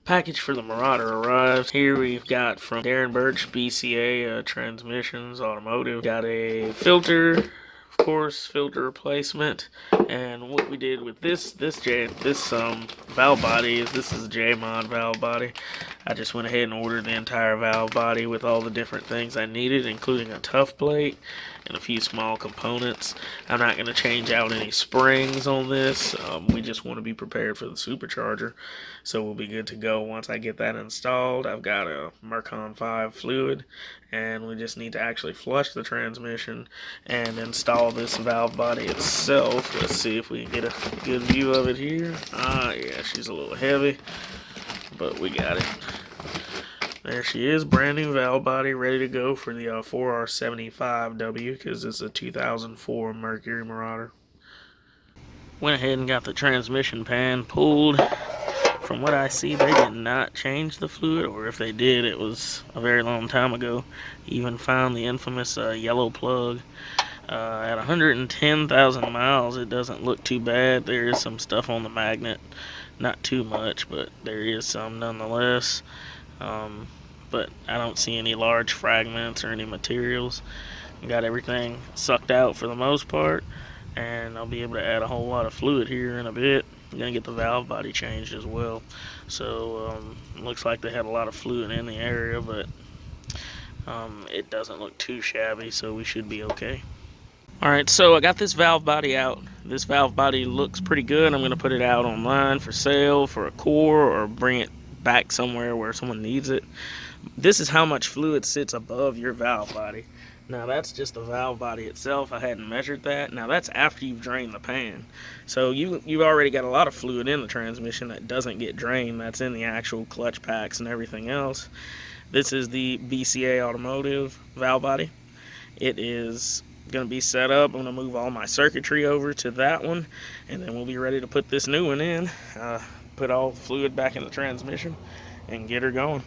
Package for the Marauder arrived. Here we've got from Darrin Burch, BCA Transmissions Automotive. Got a filter, of course, filter replacement. And what we did with this valve body is this is a Jmod valve body. I just went ahead and ordered the entire valve body with all the different things I needed, including a tough plate and a few small components. I'm not going to change out any springs on this. We just want to be prepared for the supercharger, so we'll be good to go once I get that installed. I've got a Mercury 5 fluid, and we just need to actually flush the transmission and install this valve body itself. Let's see if we can get a good view of it here. Yeah, she's a little heavy, but we got it. There she is, brand new valve body, ready to go for the 4R75W, because it's a 2004 Mercury Marauder. Went ahead and got the transmission pan pulled. From what I see, they did not change the fluid, or if they did, it was a very long time ago. Even found the infamous yellow plug. At 110,000 miles, it doesn't look too bad. There is some stuff on the magnet, not too much, but there is some nonetheless. But I don't see any large fragments or any materials. Got everything sucked out for the most part, and I'll be able to add a whole lot of fluid here in a bit. I'm gonna get the valve body changed as well. So looks like they had a lot of fluid in the area, but it doesn't look too shabby, so we should be okay. Alright, so I got this valve body out. This valve body looks pretty good. I'm gonna put it out online for sale for a core, or bring it back somewhere where someone needs it. This is how much fluid sits above your valve body. Now that's just the valve body itself. I hadn't measured that. Now that's after you've drained the pan. So you've already got a lot of fluid in the transmission that doesn't get drained. That's in the actual clutch packs and everything else. This is the BCA Automotive valve body. It is going to be set up. I'm going to move all my circuitry over to that one, and then we'll be ready to put this new one in. Put all fluid back in the transmission and get her going.